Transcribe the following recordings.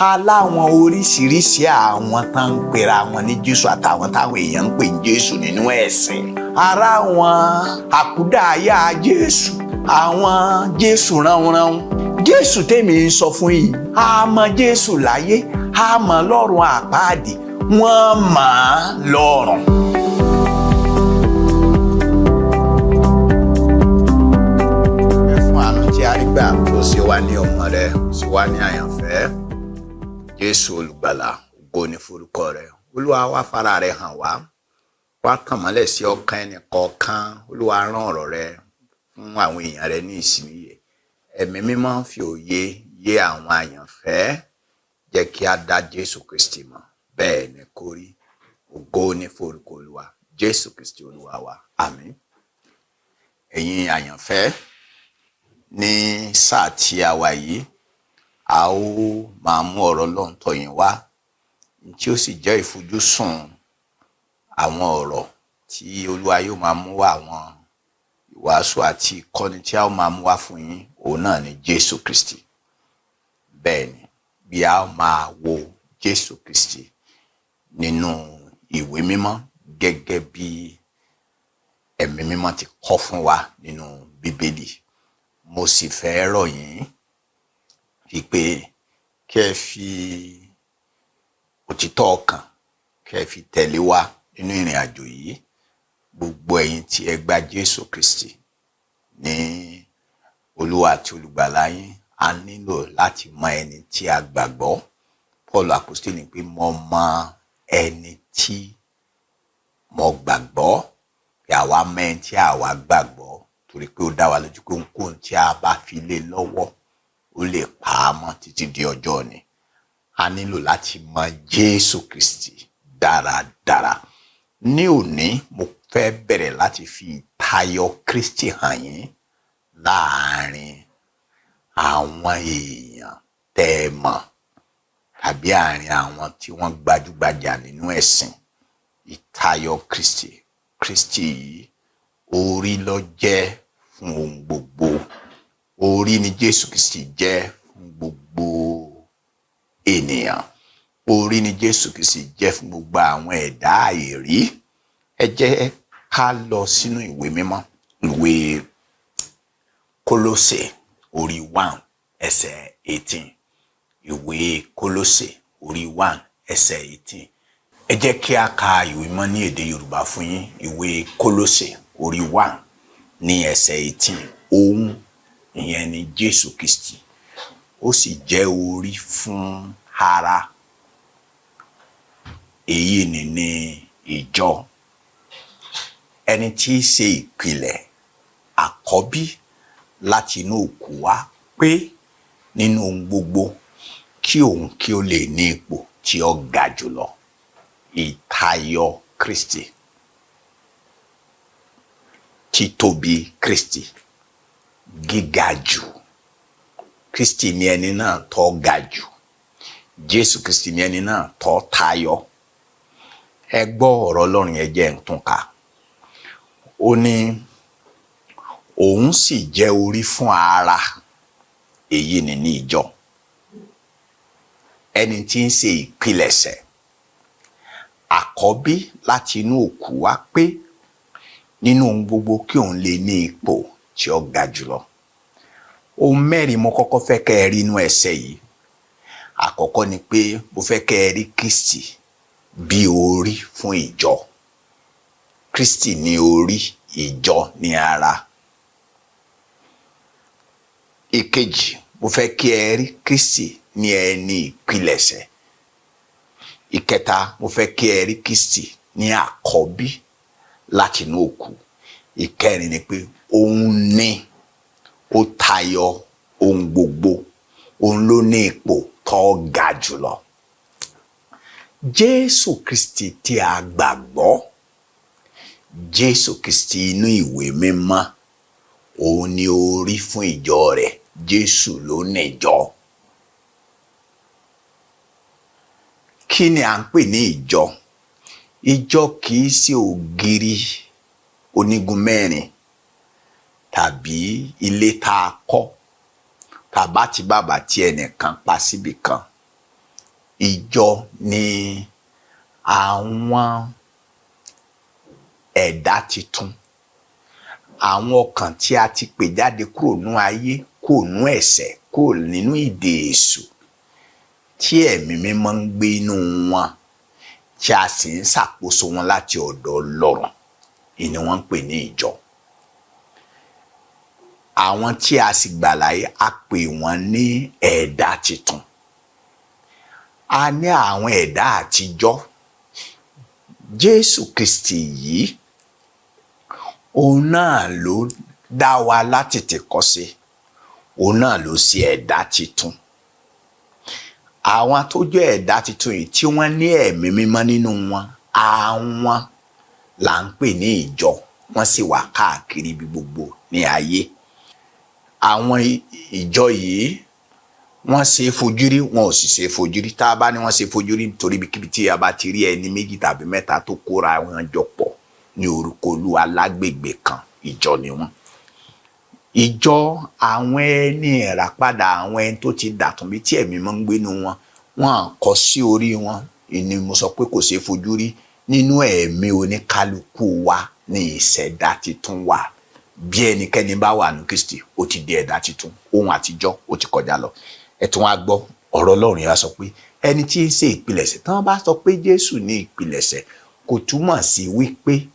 aláwọn oríṣiríṣi àwọn tán ń pera wọn ní Jésù àtàwọn táwọn èèyàn ń pè ní Jésù nínú ẹ̀sìn. Ara wọn àkúdàáyà Jésù, àwọn Jésù ránunràun. Jésù tèmi ń sọ fún yìí, a mọ Jésù láyé, a mọ lọ́run àpáàdì, wọ́n mọ̀ ọ́n lọ́run. Ẹ fún àánú tí a rí gbà tó ṣe wá ní ọmọ rẹ̀, ṣe wá ní àyànfẹ́. Jésù olùgbàlà, ògo ni forúkọ rẹ̀. Olúwa wá fara rẹ̀ hàn wá, wá tàn mọ́lẹ̀ sí ọkàn ẹnì kọ̀ọ̀kan. Olúwa rán ọ̀rọ̀ rẹ̀ fún àwọn èèyàn rẹ̀ ní ìsinmi yẹ. Ẹ̀mí mímọ́ fi òye yé àwọn àyànfẹ́, jẹ́ kí a dá Jésù Kristi mọ̀. Bẹ́ẹ̀ ni kó rí. Ògo ni forúkọ Olúwa, Jésù Kristi Olúwa wa. Àmín. Ẹ̀yin àyànfẹ́, ní sáà tí a wà yìí, a ó máa mú ọ̀rọ̀ Ọlọ́run tọ̀ yín wá, tí ó sì jẹ́ ìfojúsùn àwọn ọ̀rọ̀ tí Olúwa yóò máa mú wá, àwọn ìwàásù àti ìkọ́ni tí a ó máa mú wá fún yín. Òun náà ni Jésù Kristi. Bẹ́ẹ̀ ni, bí a ó máa wo Jésù Kristi nínú ìwé mímọ́ gẹ́gẹ́ bí ẹ̀mí mímọ́ ti kọ́ fún wa nínú Bíbélì. Mo sì fẹ́ rọ̀ yín wípé kí ẹ fi òtítọ́ ọkàn kí ẹ fi tẹ̀lé wa nínú ìrìn àjò yìí. Gbogbo ẹ̀yin tí ẹ gba Jésù Kristi ní Olúwa àti olùgbàlà yín, a nílò láti mọ ẹni tí a gbàgbọ́. Paul apostoli pé mo mọ ẹni tí mo gbàgbọ́, kí àwa mọ ẹni tí àwa gbàgbọ́, torí pé ó dá wa lójú pé ohunkóhun tí a bá fi lé lọ́wọ́ ó lè pa á mọ́ títí di ọjọ́ ni. A nílò láti mọ Jésù Kristi dáradára. Ní òní, mo fẹ́ bẹ̀rẹ̀ láti fi ìtayọ Kristi hàn yín láàárín àwọn èèyàn tẹ́ ẹ mọ̀, tàbí àárín àwọn tí wọ́n gbajúgbajà nínú ẹ̀sìn. Ìtayọ Kristi. Kristi yìí, orí ló jẹ́ fún ohun gbogbo. Orí ni Jésù Kristi jẹ́ fún gbogbo ènìyàn. Orí ni Jésù Kristi jẹ́ fún gbogbo àwọn ẹ̀dá àìrí. Ẹ jẹ́ ká lọ sínú ìwé mímọ́, ìwé Kólósè orí 1 ẹsẹ̀ 18. Ìwé Kólósè orí 1 ẹsẹ̀ 18. Ẹ jẹ́ kí a ka ìwé mímọ́ ní èdè Yorùbá fún yín. Ìwé Kólósè orí 1 ní ẹsẹ̀ 18. Òun, ìyẹn ni Jésù Kristi, ó sì jẹ́ orí fún ara. Èyí ni ní ìjọ, ẹni tí í ṣe ìpìlẹ̀, àkọ́bí láti inú òkú wá, pé nínú ohun gbogbo kí òun kí ó lè ní ipò tí ó ga jùlọ. Ìtayọ Kristi. Títóbi Kristi. Gíga jù. Kristi ni ẹni náà tó ga jù. Jésù Kristi ni ẹni náà tó tayọ. Ẹ gbọ́ ọ̀rọ̀ Ọlọ́run yẹn, jẹ́ n tún kà. Ó ní òun sì jẹ́ orí fún ara. Èyí ni ní ìjọ, ẹni tí ń ṣe ìpilẹ̀ṣẹ̀, àkọ́bí láti inú òkú wá, pé nínú ohun gbogbo kí òun lè ní ipò tí ó ga jùlọ. Ohun mẹ́rin mo kọ́kọ́ fẹ́ kẹ́ ẹ rí inú ẹsẹ̀ yìí. Àkọ́kọ́ ni pé mo fẹ́ kẹ́ ẹ rí Kristi bí orí fún ìjọ. Kristi ní orí, ìjọ ní ara. Ìkejì, mo fẹ́ kí ẹ rí Kristi ní ẹni ìpilẹ̀ṣẹ̀. Ìkẹta, mo fẹ́ kí ẹ rí Kristi ní àkọ́bí láti inú òkú. Ìkẹrin ni pé òun ní, ó tayọ ohun gbogbo, òun ló ní ipò tó ga jùlọ. Jésù Kristi tí a gbàgbọ́, Jésù Kristi inú ìwé mímọ́, òun ni orí fún ìjọ rẹ̀. Jésù ló ní ìjọ. Kí ni à ń pè ní ìjọ? Ìjọ kìí ṣe ògiri onígun mẹ́rin tàbí ilé tá a kọ́ tàbá tí bàbá tí ẹnìkan pa síbì kan. ìjọ ni àwọn ẹ̀dá titun, àwọn ọkàn tí a ti pè jáde kúrò nínú ayé, kúrò nínú ẹ̀ṣẹ̀, kúrò nínú ìdè èṣù, tí ẹ̀mí mímọ́ ń gbé inú wọn, tí a sì ń ṣàkóso wọn láti ọ̀dọ̀ Ọlọ́run, ìní wọ́n ń pè ní ìjọ. Àwọn tí a sì gbà láyé, a pè wọ́n ní ẹ̀dá titun. A ní àwọn ẹ̀dá àtijọ́. Jésù Kristi yìí, òun náà ló dá wa látètèkọ́ṣe, òun náà ló ṣe ẹ̀dá titun. Àwọn tó jẹ́ ẹ̀dá titun yìí tí wọ́n ní ẹ̀mí mímọ́ nínú wọn, àwọn là ń pè ní ìjọ. Wọ́n sì wà káàkiri ibi gbogbo ní ayé. Àwọn ìjọ yìí wọ́n ṣe é fojú rí, wọn ò sì ṣe é fojú rí. Tá a bá ní wọ́n ṣe é fojú rí nítorí ibikíbi tí a bá ti rí ẹni méjì tàbí mẹ́ta tó kóra wọn jọ pọ̀ ní orúkọ Olúwa lágbègbè kan, ìjọ ni wọ́n. Ìjọ àwọn ẹni ìràpadà, àwọn ẹni tó ti dàtúnbí tí ẹ̀mí mọ́ ń gbénu wọn, wọ́n kọ sí orí wọn. Ìní mo sọ pé kò ṣe é fojú rí. Nínú ẹ̀mí oníkálukú wa ní ìṣẹ̀dá titun wà. Bí ẹnikẹ́ni bá wà ní Kristi, ó ti di ẹ̀dá titun. Ohun àtijọ́ ó ti kọjá lọ. Ẹ tún wá gbọ́ ọ̀rọ̀ Ọlọ́run yẹn sọ pé ẹni tí ń ṣe ìpilẹ̀ṣẹ̀, tí wọ́n bá sọ pé Jésù ní ìpilẹ̀ṣẹ̀, kò túmọ̀ sí wípé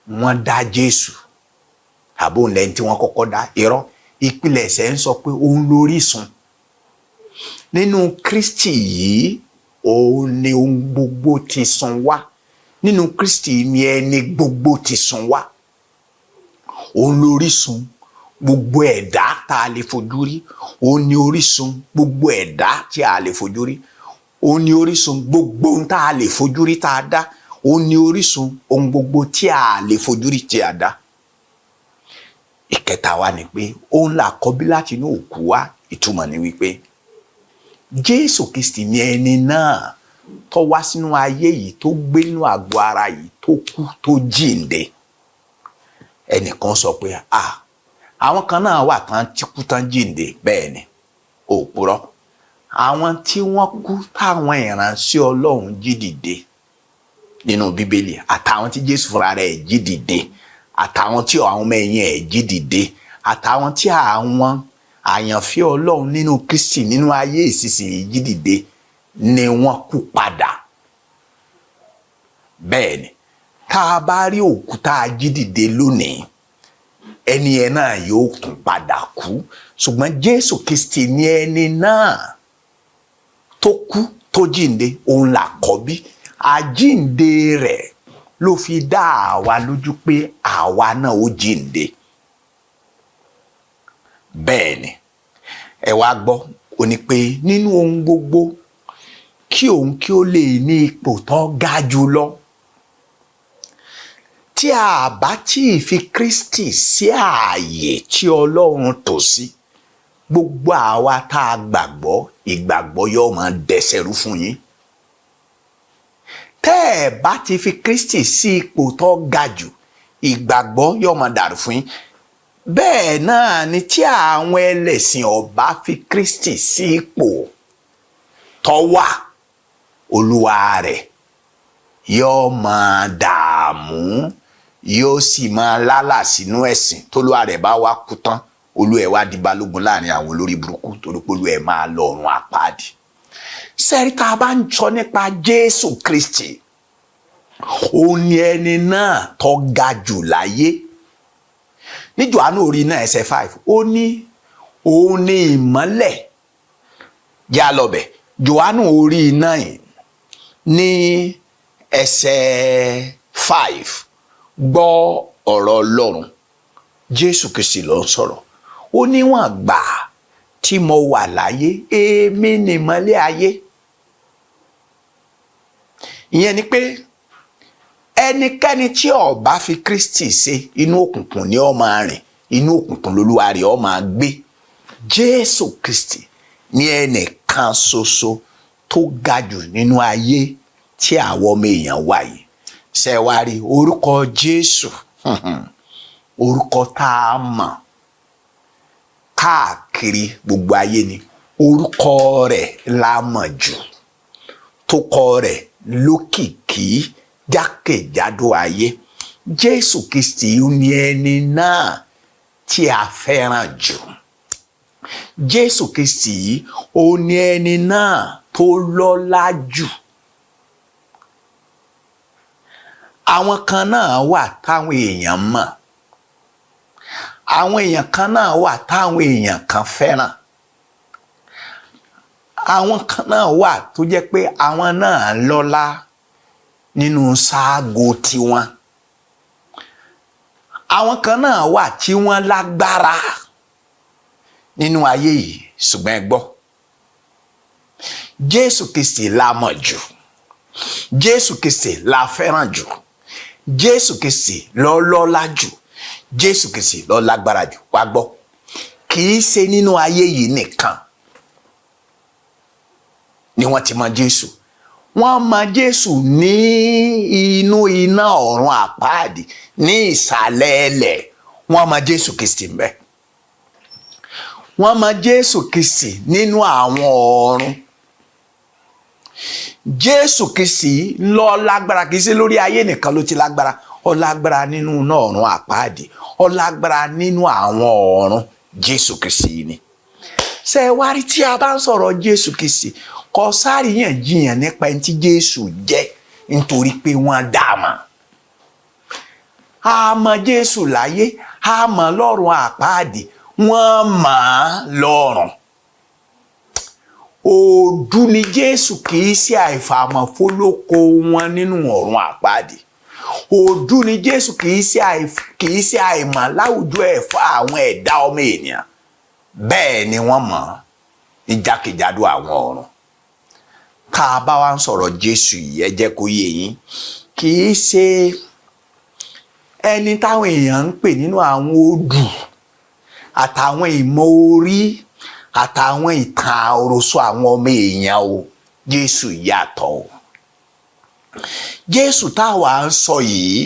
wọ́n dá Jésù àbò lẹ́yìn tí wọ́n kọ́kọ́ dá. Irọ́. Ìpilẹ̀ṣẹ̀ ń sọ pé òun lórísun. Nínú Kristi yìí, òun ni ohun gbogbo ti sun wá. Nínú Kristi ni ẹni gbogbo ti sun wá. Òun lórísun gbogbo ẹ̀dá tá a lè fojú rí. Òun ni orísun gbogbo ẹ̀dá tí a lè fojú rí. Òun ni orísun gbogbo ohun tá a lè fojú rí tá a dá. Òun ni orísun ohun gbogbo tí a lè fojú rí tí a dá. Ìkẹta wa ni pé òun là kọ́bí láti inú òkú wá. Ìtumọ̀ ni wípé Jésù Kristi ni ẹni náà tó wá sínú ayé yìí, tó gbé nínú àgọ́ ara yìí, tó kú, tó jíǹde. Ẹnìkan sọ pé àwọn kan náà wà tán tí kú tán jíǹde. Bẹ́ẹ̀ ni, òpùrọ́. Àwọn tí wọ́n kú táwọn ìránṣẹ́ Ọlọ́run jí dìde nínú Bíbélì, àtàwọn tí Jésù fúnra rẹ̀ jí dìde, àtàwọn tí àwọn ọmọ ẹ̀yìn ẹ̀ jí dìde, àtàwọn tí àwọn àyànfẹ́ Ọlọ́run nínú Kristi nínú ayé ìsinsìnyí jí dìde, ni wọ́n kú padà. Bẹ́ẹ̀ ni, tá a bá rí òkú tá a jí dìde lónìí, ẹni ẹ náà yóò tún padà kú. Ṣùgbọ́n Jésù Kristi ni ẹni náà tó kú tó jíǹde. Òun là kọ́bí. Àjíǹde rẹ̀ ló fi dá àwa lójú pé àwa náà ó jíǹde. Bẹ́ẹ̀ ni, ẹ wá gbọ́, ó ní pé nínú ohun gbogbo kí òun kí ó lè ní ipò tó ga jù lọ. Tí a bá tí ì fi Kristi sí ààyè tí Ọlọ́run tò sí, gbogbo àwa tá a gbàgbọ́, ìgbàgbọ́ yóò máa dẹsẹ̀rú fún yín. Tẹ́ ẹ bá ti fi Kristi sí ipò tó ga jù, ìgbàgbọ́ yóò máa dàrú fún yín. Bẹ́ẹ̀ náà ni tí àwọn ẹlẹ́sìn ò bá fi Kristi sí ipò tó wà, olúwa rẹ̀ yóò máa dààmú, yóò sì máa lálà sínú ẹ̀sìn. Tólúwa rẹ̀ bá wá kú tán, olú ẹ̀ wá di balógun láàrin àwọn olórí burúkú, torí pé olú ẹ̀ máa lọ ọ̀run àpáàdì. Sẹ́rí, tá a bá ń sọ nípa Jésù Kristi, òun ni ẹni náà tó ga jù láyé. Ní Jòhánù orí náà ẹsẹ̀ 5, ó ní òun ni ìmọ́lẹ̀. Yá lọ bẹ̀. Jòhánù orí náà ní ẹsẹ̀ 5, gbọ́ ọ̀rọ̀ Ọlọ́run. Jésù Kristi ló ń sọ̀rọ̀. Ó níwọ̀n gbà tí mo wà láyé, èmi ni ìmọ́lẹ̀ ayé. Ìyẹn ni pé ẹnikẹ́ni tí ó bá fi Kristi ṣe, inú òkùnkùn ni ó máa rìn, inú òkùnkùn lolúwa rẹ̀ ó máa gbé. Jésù Kristi ni ẹnìkan ṣoṣo tó ga jù nínú ayé tí àwọn ọmọ èèyàn wà yìí. Ṣé wá rí orúkọ Jésù, orúkọ tá a mọ̀ káàkiri gbogbo ayé ni. Orúkọ rẹ̀ la mọ̀ jù. tó kọ rẹ̀ lókìkí jákèjádò ayé. Jésù Kristi ni ẹni náà tí a fẹ́ràn jù. Jésù Kristi ó ní ẹni náà tó lọ́lá jù. Àwọn kan náà wà táwọn èèyàn mọ̀. Àwọn èèyàn kan náà wà táwọn èèyàn kan fẹ́ràn. Àwọn kan náà wà tó jẹ́ pé àwọn náà lọ́lá nínú sáàgó tiwọn. Àwọn kan náà wà tí wọ́n lágbára nínú ayé yìí, ṣùgbọ́n ẹ gbọ́, Jésù Kristi la mọ̀ jù, Jésù Kristi la fẹ́ràn jù, Jésù Kristi ló lọ́lá jù, Jésù Kristi ló lágbára jù. Wá gbọ́, kì í ṣe nínú ayé yìí nìkan ni wọ́n ti mọ̀ Jésù. Wọ́n mọ̀ Jésù ní inú iná ọ̀run àpáàdì, ní ìsàlẹ̀ ẹlẹ̀. Wọ́n mọ̀ Jésù Kristi ńbẹ̀. Wọ́n mọ̀ Jésù Kristi nínú àwọn ọ̀run. Jésù Kristi ló lágbára, kì í ṣe lórí ayé nìkan ló ti lágbára. Ó lágbára nínú iná ọ̀run àpáàdì, ó lágbára nínú àwọn ọ̀run. Jésù Kristi ni. Ṣé ẹ wá rí tí a bá ń sọ̀rọ̀ Jésù Kristi, kò sáríyànjiyàn nípa ẹni tí Jésù jẹ́, nítorí pé wọ́n dá a mọ̀. A mọ̀ Jésù láyé, a mọ̀ lọ́run àpáàdì, wọ́n mọ̀ ọ́ lọ́run. Òdu ni Jésù, kì í ṣe àìfàmọ̀ fólókó wọn nínú ọ̀run àpáàdì. Òdu ni Jésù, kì í ṣe àìmọ̀ láwùjọ ẹ̀fọ́ àwọn ẹ̀dá ọmọ ènìyàn. Bẹ́ẹ̀ ni wọ́n mọ̀ ní jákèjádò àwọn ọ̀run. Tá a bá wá ń sọ̀rọ̀ Jésù yìí, ẹ jẹ́ kó yé yín, kì í ṣe ẹni táwọn èèyàn ń pè nínú àwọn odù àtàwọn ìmọ̀ orí àtàwọn ìtàn àròsọ àwọn ọmọ èèyàn o. Jésù yàtọ̀ o. Jésù táwa ń sọ yìí,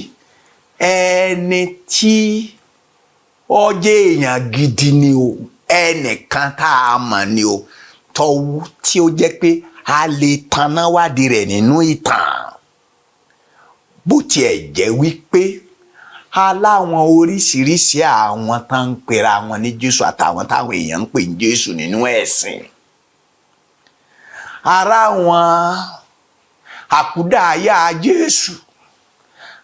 ẹni tí ó jẹ́ èèyàn gidi ni o, ẹnìkan tá a mọ̀ ni o, tọ́wú tí ó jẹ́ pé a lè tanná wádìí rẹ̀ nínú ìtàn. Bó tiẹ̀ jẹ́ wípé aláwọn oríṣiríṣi àwọn tá ń pera wọn ní Jésù àtàwọn táwọn èèyàn ń pè ní Jésù nínú ẹ̀sìn. Ara wọn àkúdàáyà Jésù,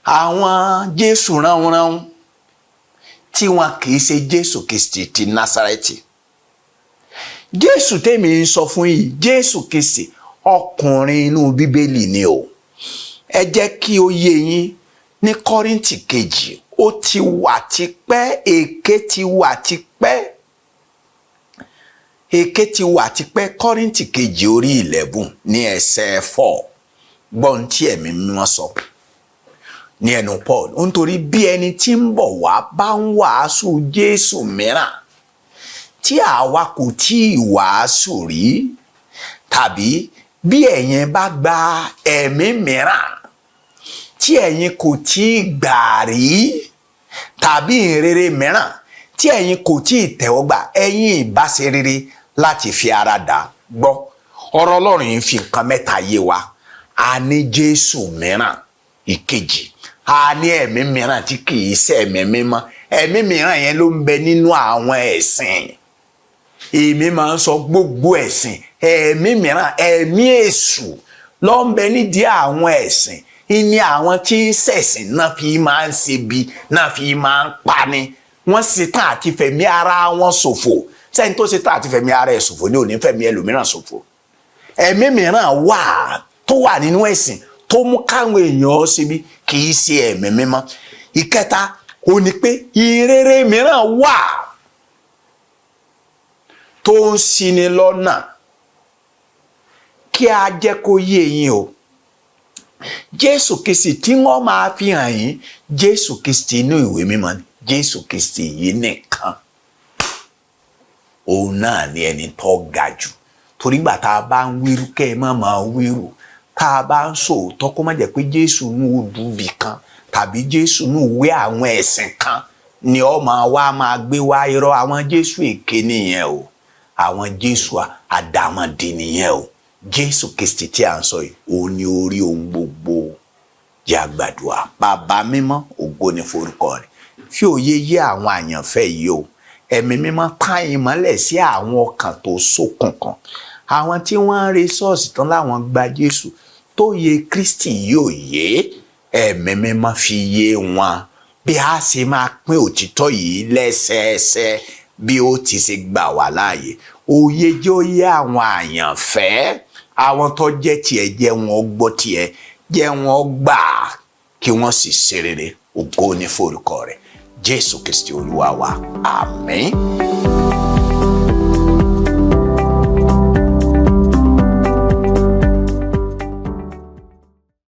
àwọn Jésù ránunránun tí wọn kì í ṣe Jésù Kristi ti Násárẹ́tì. Jésù tèmi ń sọ fún yìí, Jésù Kristi ọkùnrin inú Bíbélì ni o. Ẹ jẹ́ kí ó yé yín, ní Kọ́ríńtì kejì ó ti wà tipẹ́, èké ti wà tipẹ́, èké ti wà tipẹ́. Kọ́ríńtì kejì orí 11 ní ẹsẹ̀ 4, gbọ́n tí ẹ̀mí mímọ́ sọ ní ẹnu Paul. Nítorí bí ẹni tí ń bọ̀ wá bá ń wàásù Jésù mìíràn tí àwa kò tí ì wàásù rí, tàbí bí ẹ̀yin bá gba ẹ̀mí mìíràn tí ẹ̀yin kò tí ì gbà rí, tàbí ìrere mìíràn tí ẹ̀yin kò tí ì tẹ́wọ́gbà, ẹ̀yin ìbá ṣe rere láti fi ara dà. Gbọ́, ọ̀rọ̀ Ọlọ́run yìí fi nǹkan mẹ́ta yé wa. A ní Jésù mìíràn, ìkejì a ní ẹ̀mí mìíràn tí kì í ṣe ẹ̀mí mímọ́. Ẹ̀mí mìíràn yẹn ló ń bẹ nínú àwọn ẹ̀sìn. Èmi máa ń sọ gbogbo ẹ̀sìn, ẹ̀mí mìíràn, ẹ̀mí èṣù ló ń bẹ nídìí àwọn ẹ̀sìn. Ìní àwọn tí ń ṣẹ̀sìn náà fi máa ń ṣe bí, náà fi máa ń pani. Wọ́n ṣetán àti fẹ̀mí ara wọn ṣòfò. Sẹ́ni tó ṣetán àti fẹ̀mí ara ẹ̀ ṣòfò ní òní fẹ̀mí ẹlòmíràn ṣòfò. Ẹ̀mí mìíràn wà tó wà nínú ẹ̀sìn tó mú káwọn èèyàn ṣe bí, kì í ṣe ẹ̀mí mímọ́. Ìkẹta ó ní pé ìrere mìíràn wà tó ń ṣini lọ́nà. Kí a jẹ́ kó yé yín o, Jésù Kristi tí wọ́n máa fi hàn yín, Jésù Kristi inú ìwé mímọ́ ni. Jésù Kristi yìí nìkan, òun náà ni ẹni tó ga jù. Torí gbà tá a bá ń wíru, kẹ́ ẹ má máa wíru. Tá a bá ń sòótọ́, kó má jẹ́ pé Jésù ní odùbí kan tàbí Jésù ní ìwé àwọn ẹ̀sìn kan ni ó máa gbé wá. Irọ́, àwọn Jésù èké nìyẹn o. Àwọn Jésù àdàmọ̀dì nìyẹn o. Jésù Kristi tí à ń sọ yìí ó ní orí ohun gbogbo. Jẹ́ a gbàdúrà. Bàbá mímọ́, ògo ni forúkọ rẹ̀. Fi òye yé àwọn àyànfẹ́ yìí o. Ẹ̀mí mímọ́ tàn ìmọ́lẹ̀ sí àwọn ọkàn tó ṣókùnkùn. Àwọn tí wọ́n ń re ṣọ́ọ̀ṣì tán láwọn gba Jésù tó yé Kristi yóò yé. Ẹ̀mí mímọ́ fi yé wọn bí a ṣe máa pín òtítọ́ yìí lẹ́sẹẹsẹ bí ó ti ṣe gbà wá láàyè. Òye jẹ́ ó yé àwọn àyànfẹ́. Àwọn tó jẹ́ tiẹ̀ jẹ́ wọn gbọ́ tiẹ̀, jẹ́ wọn gbà kí wọ́n sì ṣe rere. Ògo ni forúkọ rẹ̀. Jésù Kristi Olúwa wa. Àmín.